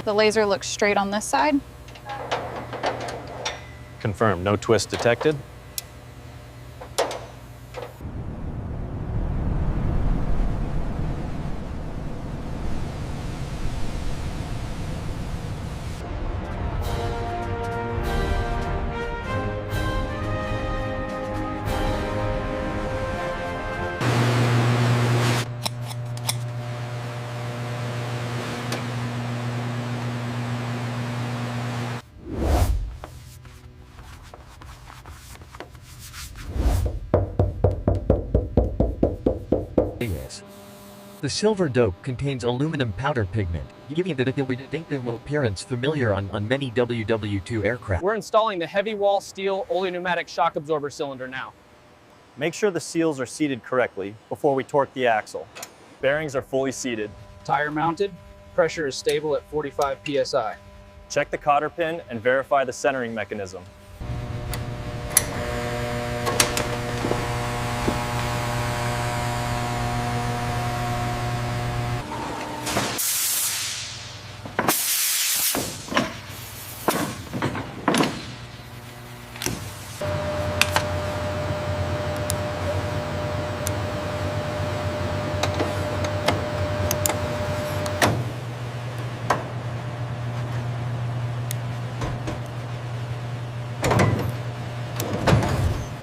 The laser looks straight on this side. Confirmed. No twist detected. The silver dope contains aluminum powder pigment, giving it a distinctive appearance familiar on many WW2 aircraft. We're installing the heavy wall steel ole-pneumatic shock absorber cylinder now. Make sure the seals are seated correctly before we torque the axle. Bearings are fully seated. Tire mounted, pressure is stable at 45 psi. Check the cotter pin and verify the centering mechanism.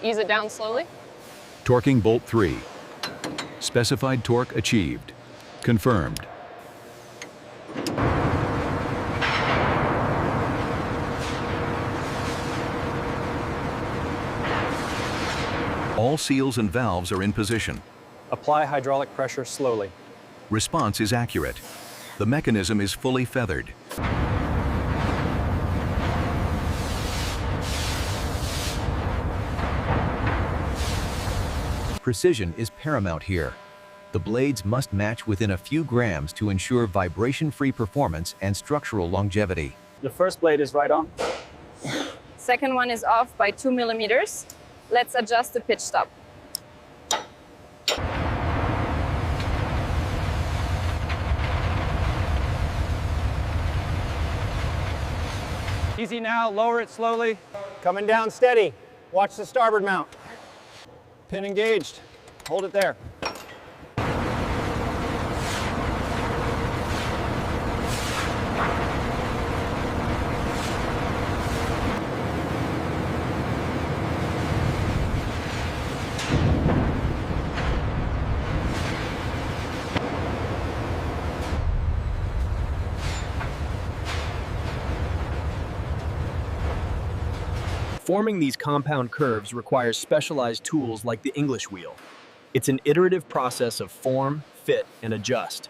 Ease it down slowly. Torquing bolt 3. Specified torque achieved. Confirmed. All seals and valves are in position. Apply hydraulic pressure slowly. Response is accurate. The mechanism is fully feathered. Precision is paramount here. The blades must match within a few grams to ensure vibration-free performance and structural longevity. The first blade is right on. Second one is off by 2 millimeters. Let's adjust the pitch stop. Easy now, lower it slowly. Coming down steady. Watch the starboard mount. Pin engaged. Hold it there. Forming these compound curves requires specialized tools like the English wheel. It's an iterative process of form, fit, and adjust.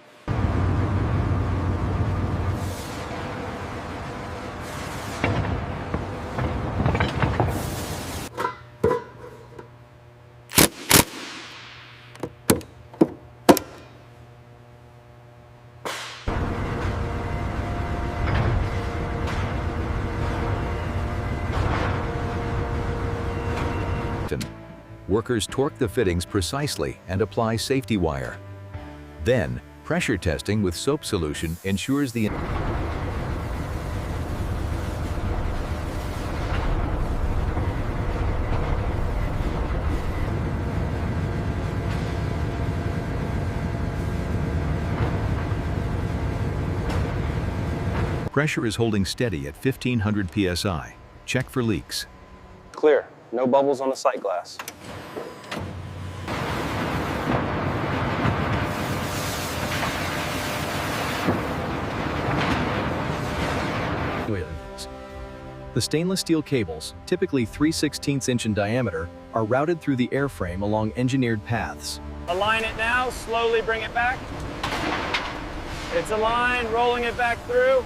Workers torque the fittings precisely and apply safety wire. Then, pressure testing with soap solution ensures the pressure is holding steady at 1500 psi. Check for leaks. Clear. No bubbles on the sight glass. The stainless steel cables, typically 3/16 inch in diameter, are routed through the airframe along engineered paths. Align it now, slowly bring it back. It's aligned, rolling it back through.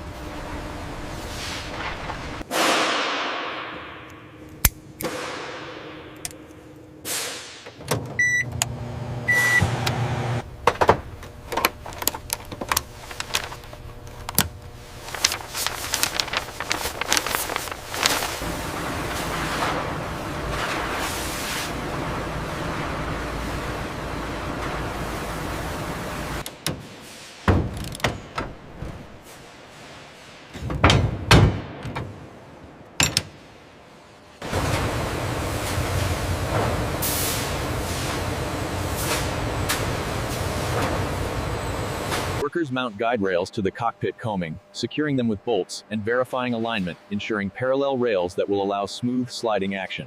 Workers mount guide rails to the cockpit coaming, securing them with bolts and verifying alignment, ensuring parallel rails that will allow smooth sliding action.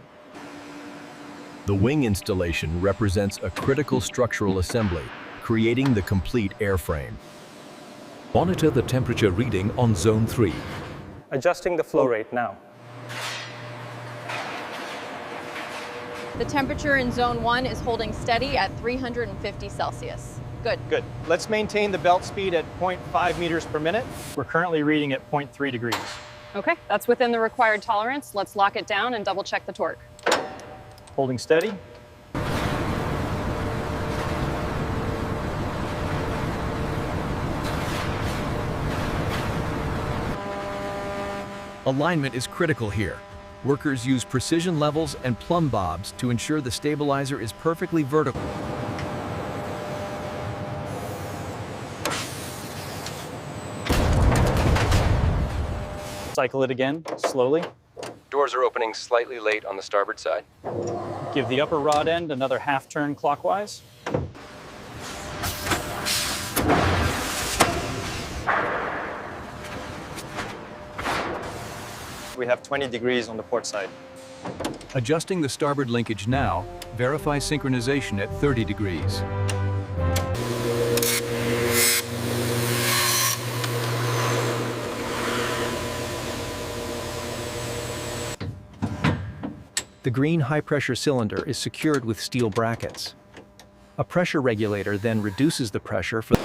The wing installation represents a critical structural assembly, creating the complete airframe. Monitor the temperature reading on Zone 3. Adjusting the flow rate now. The temperature in zone 1 is holding steady at 350 Celsius. Good. Good. Let's maintain the belt speed at 0.5 meters per minute. We're currently reading at 0.3 degrees. Okay, that's within the required tolerance. Let's lock it down and double check the torque. Holding steady. Alignment is critical here. Workers use precision levels and plumb bobs to ensure the stabilizer is perfectly vertical. Cycle it again, slowly. Doors are opening slightly late on the starboard side. Give the upper rod end another half turn clockwise. We have 20 degrees on the port side. Adjusting the starboard linkage now, verify synchronization at 30 degrees. The green high-pressure cylinder is secured with steel brackets. A pressure regulator then reduces the pressure for The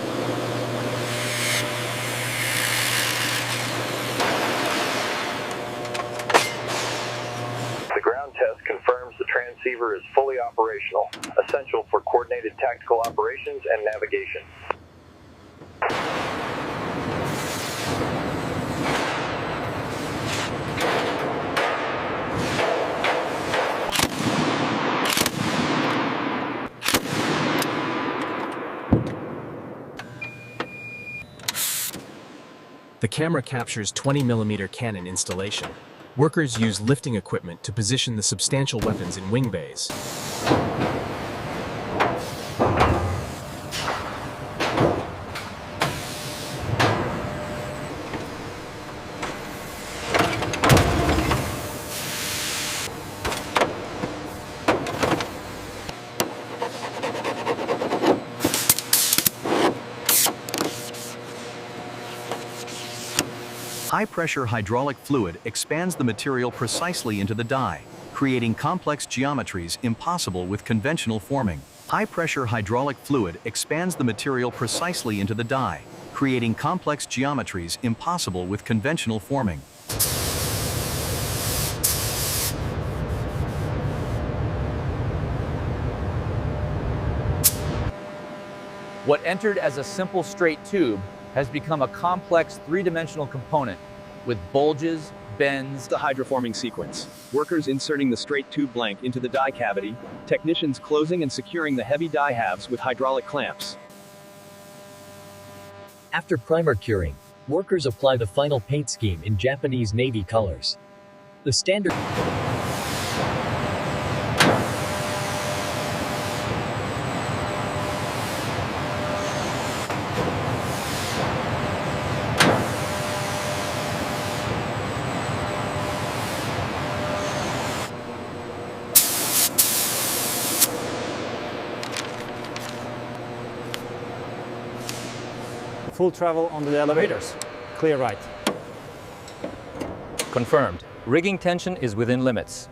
ground test confirms the transceiver is fully operational, essential for coordinated tactical operations and navigation. The camera captures 20mm Canon installation. Workers use lifting equipment to position the substantial weapons in wing bays. High-pressure hydraulic fluid expands the material precisely into the die, creating complex geometries impossible with conventional forming. High-pressure hydraulic fluid expands the material precisely into the die, creating complex geometries impossible with conventional forming. What entered as a simple straight tube has become a complex three-dimensional component with bulges, bends. The hydroforming sequence. Workers inserting the straight tube blank into the die cavity, technicians closing and securing the heavy die halves with hydraulic clamps. After primer curing, workers apply the final paint scheme in Japanese Navy colors. The standard Full travel on the elevators. Clear right. Confirmed. Rigging tension is within limits.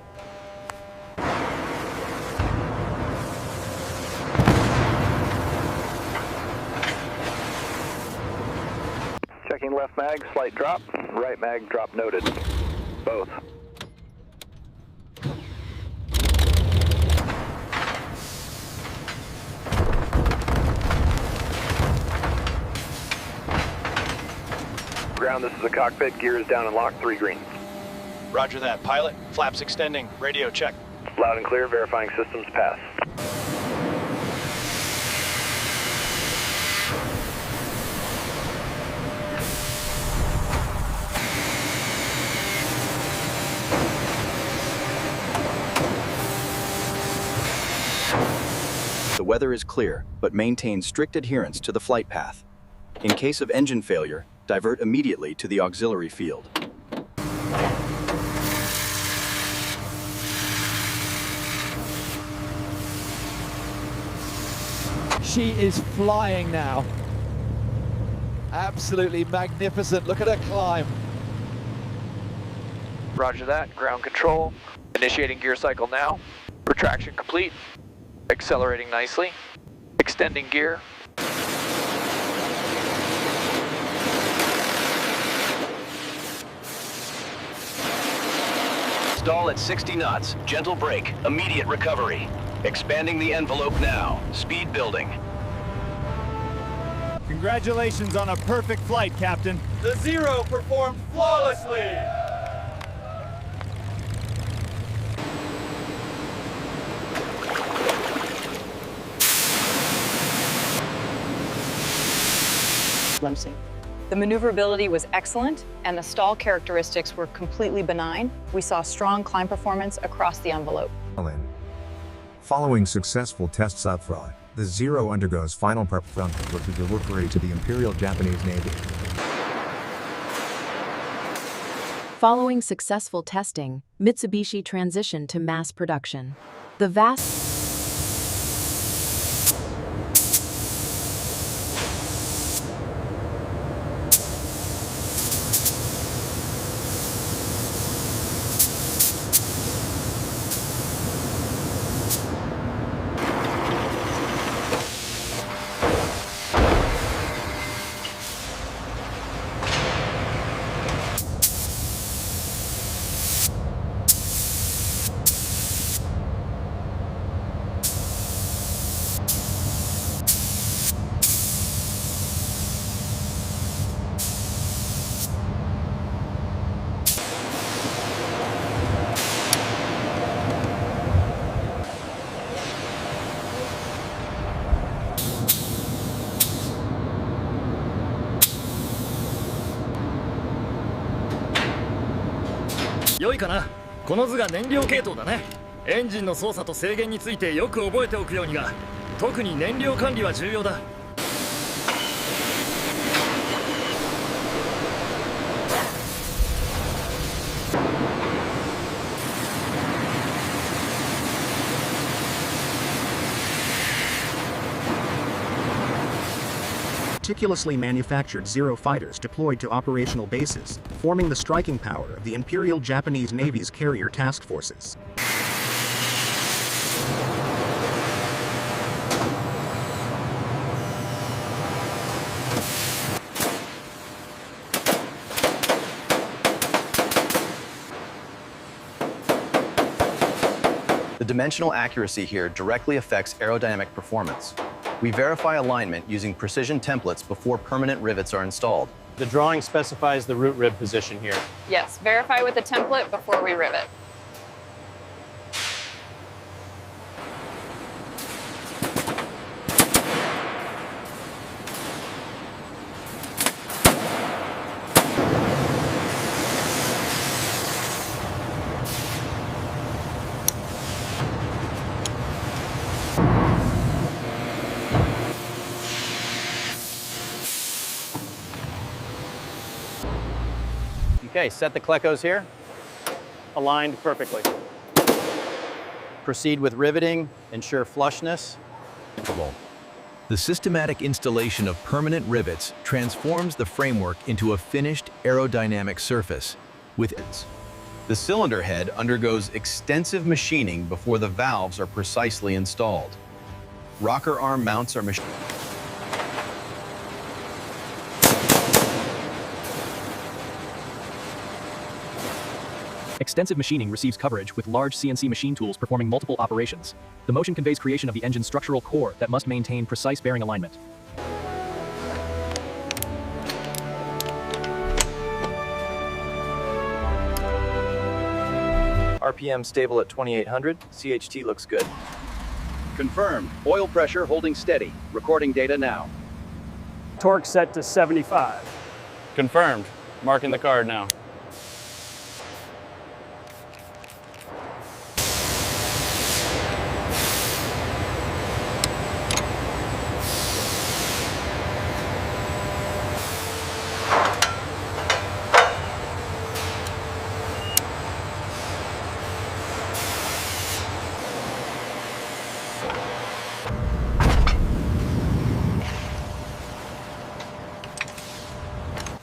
Checking left mag, slight drop. Right mag, drop noted. Both. Ground, this is the cockpit. Gear is down and locked, 3 green. Roger that. Pilot, flaps extending. Radio check. Loud and clear, verifying systems pass. The weather is clear, but maintain strict adherence to the flight path. In case of engine failure, divert immediately to the auxiliary field. She is flying now. Absolutely magnificent. Look at her climb. Roger that. Ground control. Initiating gear cycle now. Retraction complete. Accelerating nicely. Extending gear. Stall at 60 knots. Gentle brake. Immediate recovery. Expanding the envelope now. Speed building. Congratulations on a perfect flight, Captain. The Zero performed flawlessly. The maneuverability was excellent, and the stall characteristics were completely benign. We saw strong climb performance across the envelope. Following successful tests abroad, the Zero undergoes final preparation for the delivery to the Imperial Japanese Navy. Following successful testing, Mitsubishi transitioned to mass production. The vast良いかな。この図が燃料系統だね。エンジンの操作と制限についてよく覚えておくようにが、特に燃料管理は重要だ。Meticulously manufactured Zero fighters deployed to operational bases, forming the striking power of the Imperial Japanese Navy's carrier task forces. The dimensional accuracy here directly affects aerodynamic performance. We verify alignment using precision templates before permanent rivets are installed. The drawing specifies the root rib position here. Yes, verify with the template before we rivet. Okay, set the clecos here. Aligned perfectly. Proceed with riveting, ensure flushness. The systematic installation of permanent rivets transforms the framework into a finished aerodynamic surface with its. The cylinder head undergoes extensive machining before the valves are precisely installed. Rocker arm mounts are machined. Extensive machining receives coverage with large CNC machine tools performing multiple operations. The motion conveys creation of the engine's structural core that must maintain precise bearing alignment. RPM stable at 2800. CHT looks good. Confirmed. Oil pressure holding steady. Recording data now. Torque set to 75. Confirmed. Marking the card now.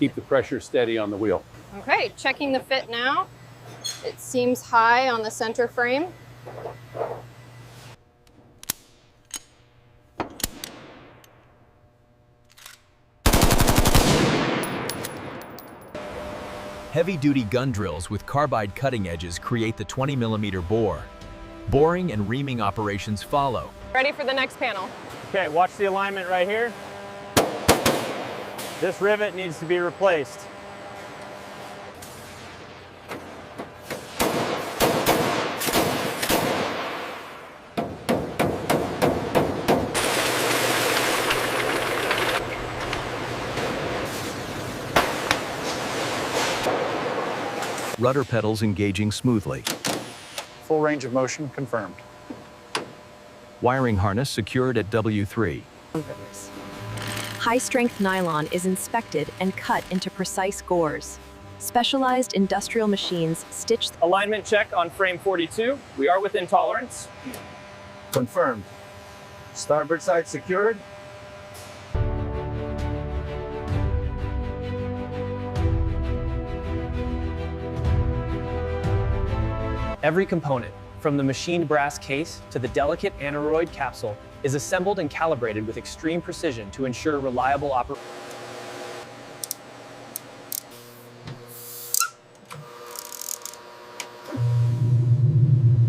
keep the pressure steady on the wheel. Okay, checking the fit now. It seems high on the center frame. Heavy-duty gun drills with carbide cutting edges create the 20mm bore. Boring and reaming operations follow. Ready for the next panel. Okay, watch the alignment right here. This rivet needs to be replaced. Rudder pedals engaging smoothly. Full range of motion confirmed. Wiring harness secured at W3. High-strength nylon is inspected and cut into precise gores. Specialized industrial machines stitch. Alignment check on frame 42. We are within tolerance. Confirmed. Starboard side secured. Every component, from the machined brass case to the delicate aneroid capsule, is assembled and calibrated with extreme precision to ensure reliable operation.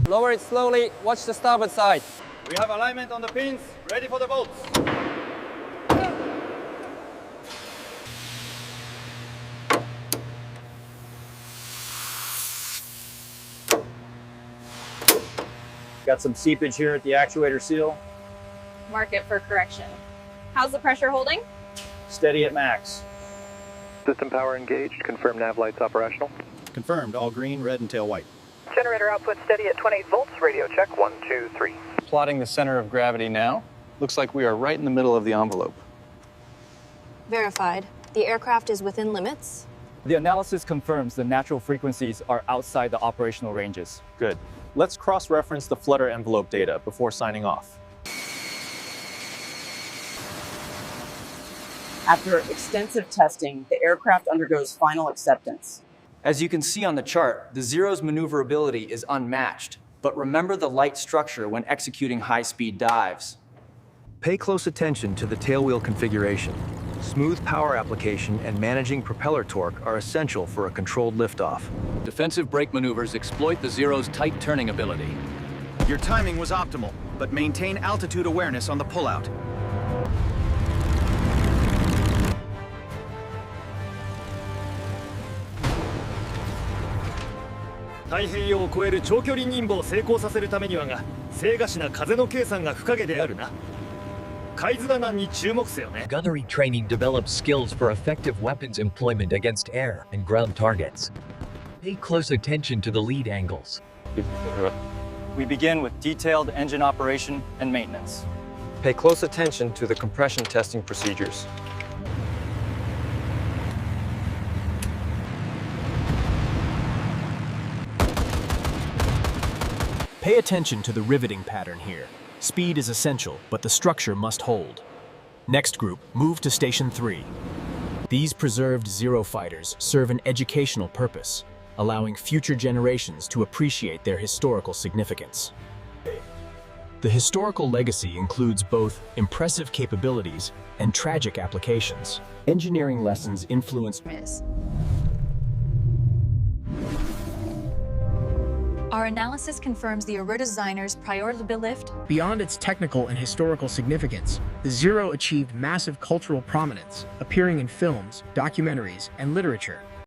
Lower it slowly. Watch the starboard side. We have alignment on the pins. Ready for the bolts. Got some seepage here at the actuator seal. Mark it for correction. How's the pressure holding? Steady at max. System power engaged. Confirm nav lights operational. Confirmed. All green, red, and tail white. Generator output steady at 28 volts. Radio check 1, 2, 3. Plotting the center of gravity now. Looks like we are right in the middle of the envelope. Verified. The aircraft is within limits. The analysis confirms the natural frequencies are outside the operational ranges. Good. Let's cross-reference the flutter envelope data before signing off. After extensive testing, the aircraft undergoes final acceptance. As you can see on the chart, the Zero's maneuverability is unmatched, but remember the light structure when executing high-speed dives. Pay close attention to the tailwheel configuration. Smooth power application and managing propeller torque are essential for a controlled liftoff. Defensive brake maneuvers exploit the Zero's tight turning ability. Your timing was optimal, but maintain altitude awareness on the pullout.太平洋を越える長距離任務を成功させるためにはが、精がしな風の計算が不可欠であるな。海図弾に注目せよね。 Gunnery training develops skills for effective weapons employment against air and ground targets. Pay close attention to the lead angles. We begin with detailed engine operation and maintenance. Pay close attention to the compression testing procedures. Pay attention to the riveting pattern here. Speed is essential, but the structure must hold. Next group, move to Station 3. These preserved Zero fighters serve an educational purpose, allowing future generations to appreciate their historical significance. The historical legacy includes both impressive capabilities and tragic applications. Engineering lessons influenced. Our analysis confirms the Aurora designer's priority lift. Beyond its technical and historical significance, the Zero achieved massive cultural prominence, appearing in films, documentaries, and literature.